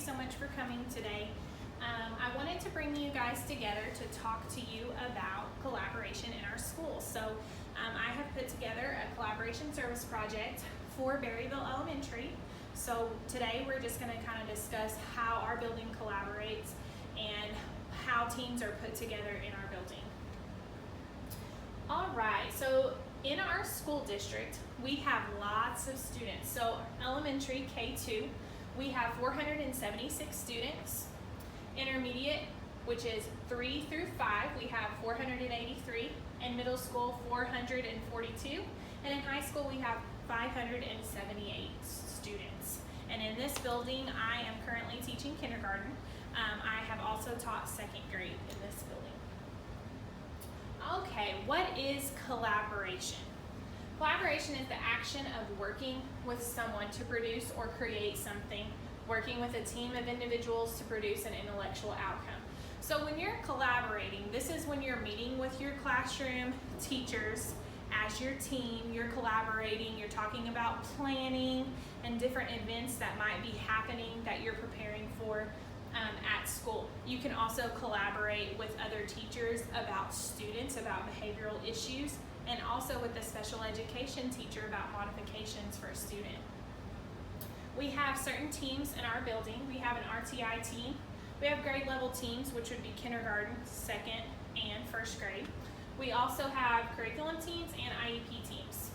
so much for coming today. I wanted to bring you guys together to talk to you about collaboration in our school. So I have put together a collaboration service project for Berryville Elementary. So today we're just going to kind of discuss how our building collaborates and how teams are put together in our building. All right, so in our school district, we have lots of students. So elementary K2, we have 476 students. Intermediate, which is 3 through 5, we have 483. In middle school, 442. And in high school, we have 578 students. And in this building, I am currently teaching kindergarten. I have also taught second grade in this building. Okay, what is collaboration? Collaboration is the action of working with someone to produce or create something, working with a team of individuals to produce an intellectual outcome. So when you're collaborating, this is when you're meeting with your classroom teachers as your team, you're collaborating, you're talking about planning and different events that might be happening that you're preparing for at school. You can also collaborate with other teachers about students, about behavioral issues, and also with the special education teacher about modifications for a student. We have certain teams in our building. We have an RTI team. We have grade level teams, which would be kindergarten, second, and first grade. We also have curriculum teams and IEP teams.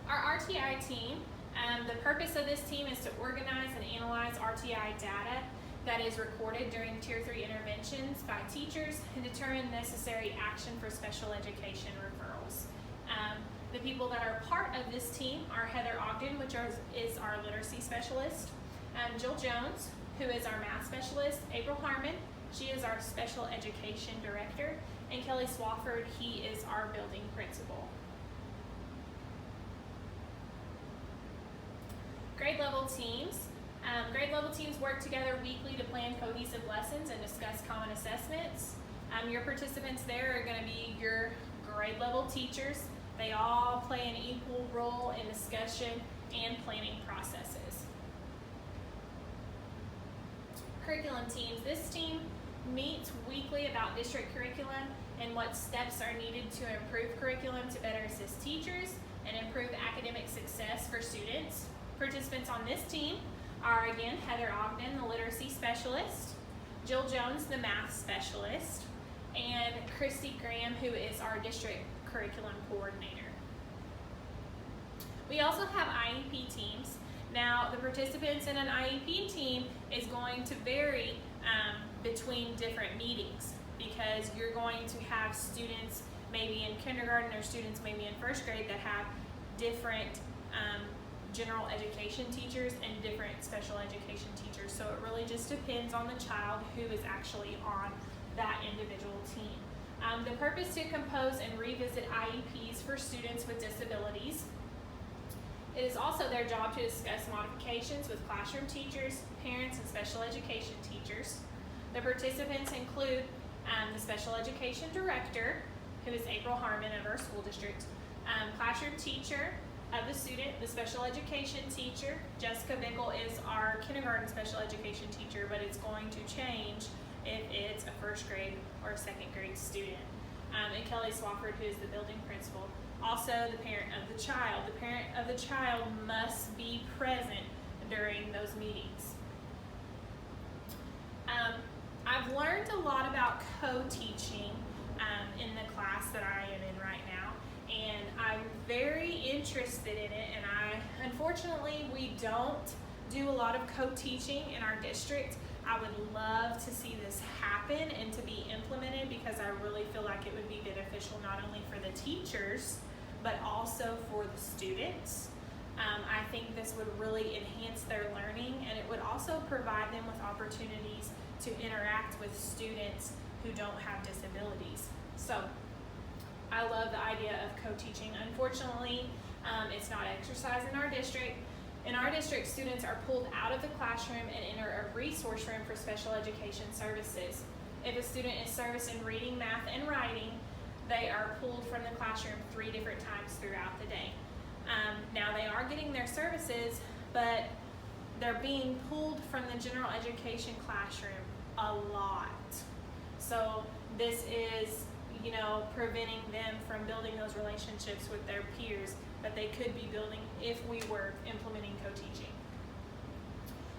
Our RTI team, the purpose of this team is to organize and analyze RTI data that is recorded during Tier 3 interventions by teachers and determine necessary action for special education referrals. The people that are part of this team are Heather Ogden, which is our literacy specialist, Jill Jones, who is our math specialist, April Harmon, she is our special education director, and Kelly Swafford, he is our building principal. Grade level teams. Grade level teams work together weekly to plan cohesive lessons and discuss common assessments. Your participants there are going to be your grade level teachers. They all play an equal role in discussion and planning processes. Curriculum teams. This team meets weekly about district curriculum and what steps are needed to improve curriculum to better assist teachers and improve academic success for students. Participants on this team are again Heather Ogden, the literacy specialist, Jill Jones, the math specialist, and Christy Graham, who is our district curriculum coordinator. We also have IEP teams. Now, the participants in an IEP team is going to vary between different meetings because you're going to have students maybe in kindergarten or students maybe in first grade that have different general education teachers and different special education teachers. So it really just depends on the child who is actually on that individual team. The purpose to compose and revisit IEPs for students with disabilities. It is also their job to discuss modifications with classroom teachers, parents, and special education teachers. The participants include the special education director, who is April Harmon of our school district, classroom teacher of the student, the special education teacher. Jessica Bickle is our kindergarten special education teacher, but it's going to change if it's a first grade or a second grade student. And Kelly Swafford, who is the building principal. Also the parent of the child. The parent of the child must be present during those meetings. I've learned a lot about co-teaching in the class that I am in right now, and I'm very interested in it, and unfortunately we don't do a lot of co-teaching in our district. I would love to see this happen and to be implemented because I really feel like it would be beneficial not only for the teachers but also for the students. I think this would really enhance their learning, and it would also provide them with opportunities to interact with students who don't have disabilities. So I love the idea of co-teaching. Unfortunately, it's not exercised in our district. In our district, students are pulled out of the classroom and enter a resource room for special education services. If a student is serviced in reading, math, and writing, they are pulled from the classroom 3 different times throughout the day. Now they are getting their services, but they're being pulled from the general education classroom a lot. So this is, preventing them from building those relationships with their peers that they could be building if we were implementing co-teaching.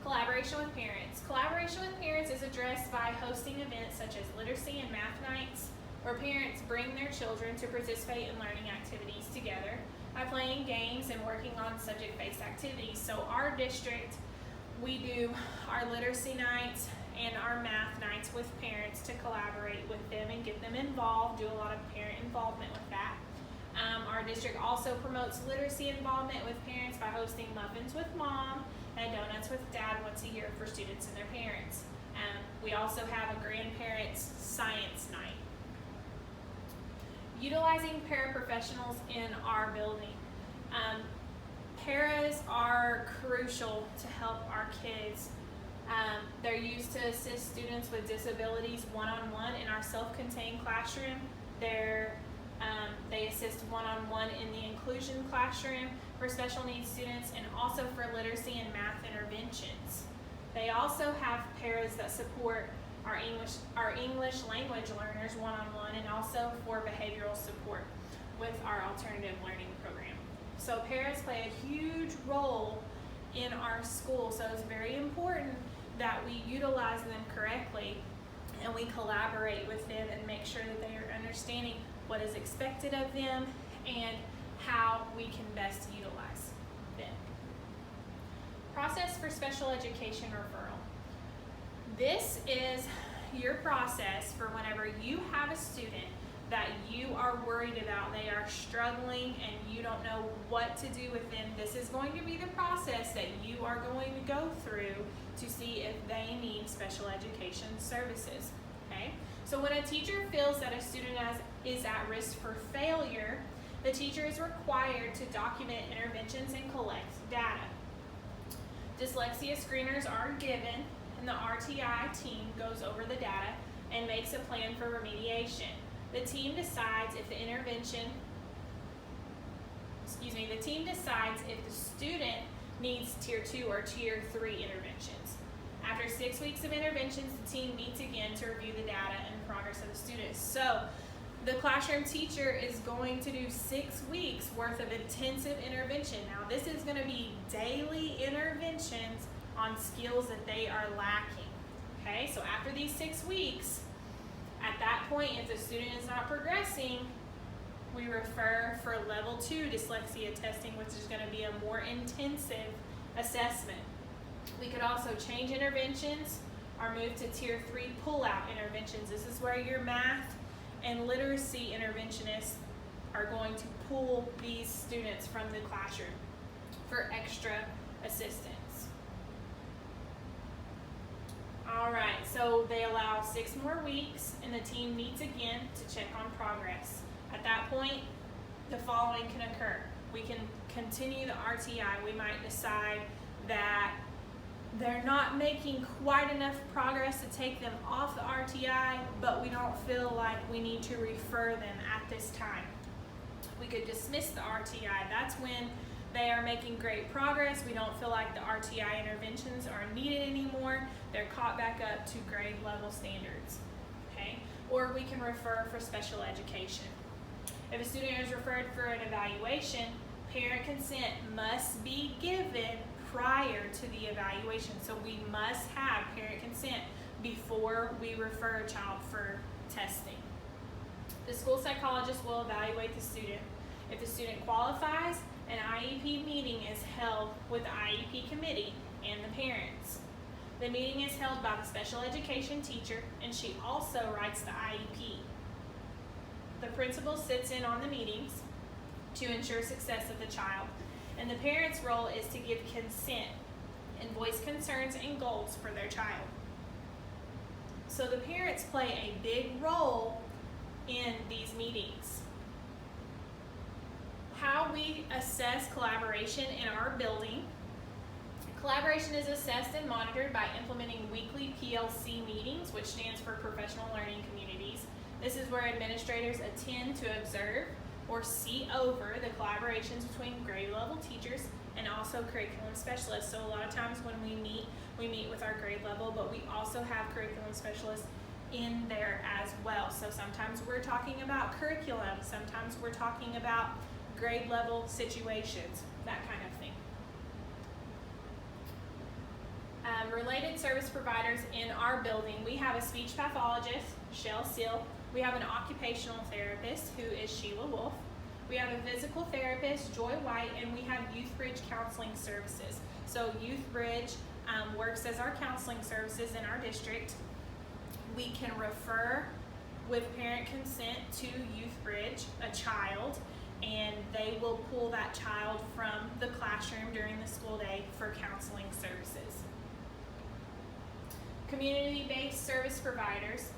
Collaboration with parents. Collaboration with parents is addressed by hosting events such as literacy and math nights, where parents bring their children to participate in learning activities together by playing games and working on subject-based activities. So our district, we do our literacy nights and our math nights with parents to collaborate with them and get them involved, do a lot of parent involvement with that. Our district also promotes literacy involvement with parents by hosting muffins with mom and donuts with dad once a year for students and their parents. We also have a grandparents science night. Utilizing paraprofessionals in our building. Paras are crucial to help our kids. They're used to assist students with disabilities one-on-one in our self-contained classroom. They assist one-on-one in the inclusion classroom for special needs students and also for literacy and math interventions. They also have paras that support our English language learners one-on-one and also for behavioral support with our alternative learning program. So paras play a huge role in our school, so it's very important that we utilize them correctly and we collaborate with them and make sure that they are understanding what is expected of them and how we can best utilize them. Process for special education referral. This is your process for whenever you have a student that you are worried about, they are struggling and you don't know what to do with them. This is going to be the process that you are going to go through to see if they need special education services, okay? So when a teacher feels that a student is at risk for failure, the teacher is required to document interventions and collect data. Dyslexia screeners are given and the RTI team goes over the data and makes a plan for remediation. The team decides if the student needs Tier 2 or Tier 3 interventions. After 6 weeks of interventions, the team meets again to review the data and the progress of the students. So the classroom teacher is going to do 6 weeks worth of intensive intervention. Now this is going to be daily interventions on skills that they are lacking. Okay, so after these 6 weeks, at that point, if the student is not progressing, we refer for level 2 dyslexia testing, which is going to be a more intensive assessment. We could also change interventions or move to Tier 3 pull-out interventions. This is where your math and literacy interventionists are going to pull these students from the classroom for extra assistance. All right, so they allow 6 more weeks and the team meets again to check on progress. At that point, the following can occur. We can continue the RTI. We might decide that they're not making quite enough progress to take them off the RTI, but we don't feel like we need to refer them at this time. We could dismiss the RTI. That's when they are making great progress. We don't feel like the RTI interventions are needed anymore. They're caught back up to grade level standards, okay? Or we can refer for special education. If a student is referred for an evaluation, parent consent must be given prior to the evaluation. So we must have parent consent before we refer a child for testing. The school psychologist will evaluate the student. If the student qualifies, an IEP meeting is held with the IEP committee and the parents. The meeting is held by the special education teacher, and she also writes the IEP. The principal sits in on the meetings to ensure success of the child, and the parent's role is to give consent and voice concerns and goals for their child. So the parents play a big role in these meetings. How we assess collaboration in our building. Collaboration is assessed and monitored by implementing weekly PLC meetings, which stands for Professional Learning Communities. This is where administrators attend to observe or see over the collaborations between grade level teachers and also curriculum specialists. So a lot of times when we meet with our grade level, but we also have curriculum specialists in there as well. So sometimes we're talking about curriculum, sometimes we're talking about grade level situations, that kind of thing. Related service providers in our building, we have a speech pathologist, Shell Seal. We have an occupational therapist, who is Sheila Wolf. We have a physical therapist, Joy White, and we have Youth Bridge counseling services. So Youth Bridge works as our counseling services in our district. We can refer with parent consent to Youth Bridge a child, and they will pull that child from the classroom during the school day for counseling services. Community-based service providers.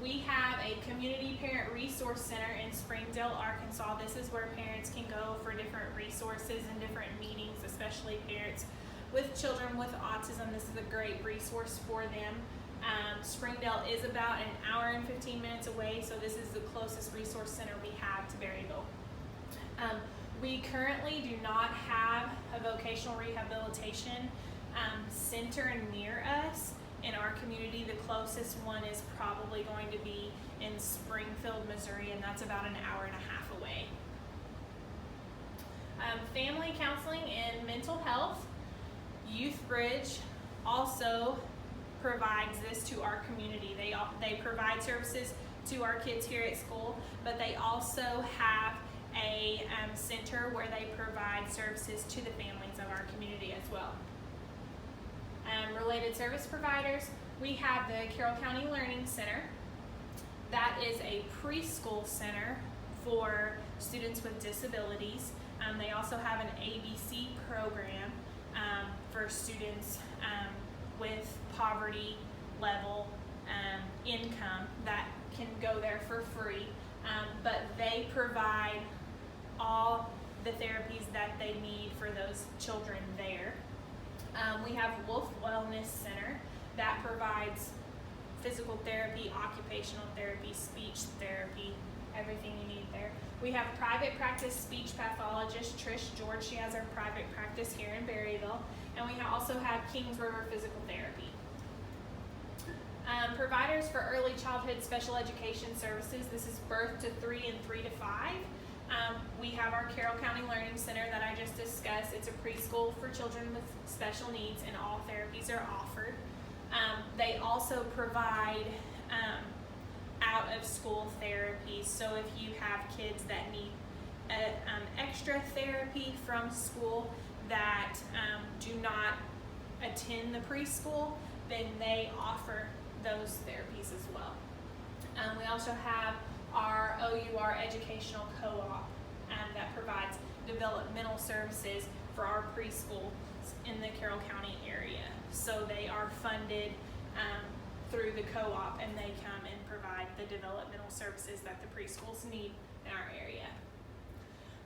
We have a community parent resource center in Springdale, Arkansas. This is where parents can go for different resources and different meetings, especially parents with children with autism. This is a great resource for them. Springdale is about an hour and 15 minutes away, so this is the closest resource center we have to Berryville. We currently do not have a vocational rehabilitation center near us. In our community, the closest one is probably going to be in Springfield, Missouri, and that's about an hour and a half away. Family counseling and mental health. Youth Bridge also provides this to our community. They provide services to our kids here at school, but they also have a center where they provide services to the families of our community as well. Related service providers, we have the Carroll County Learning Center. That is a preschool center for students with disabilities. They also have an ABC program for students with poverty level income that can go there for free, but they provide all the therapies that they need for those children there. We have Wolf Wellness Center that provides physical therapy, occupational therapy, speech therapy, everything you need there. We have private practice speech pathologist Trish George. She has her private practice here in Berryville. And we also have Kings River Physical Therapy. Providers for early childhood special education services. This is birth to 3 and 3 to 5. We have our Carroll County Learning Center that I just discussed. It's a preschool for children with special needs, and all therapies are offered. They also provide out-of-school therapies. So if you have kids that need extra therapy from school that do not attend the preschool, then they offer those therapies as well. We also have our OUR Educational Co-op that provides developmental services for our preschools in the Carroll County area. So they are funded through the co-op, and they come and provide the developmental services that the preschools need in our area.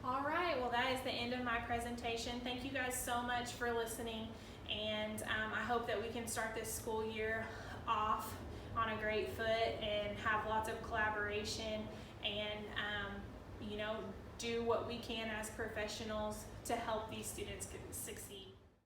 All right, well, that is the end of my presentation. Thank you guys so much for listening, and I hope that we can start this school year off on a great foot and have lots of collaboration and do what we can as professionals to help these students succeed.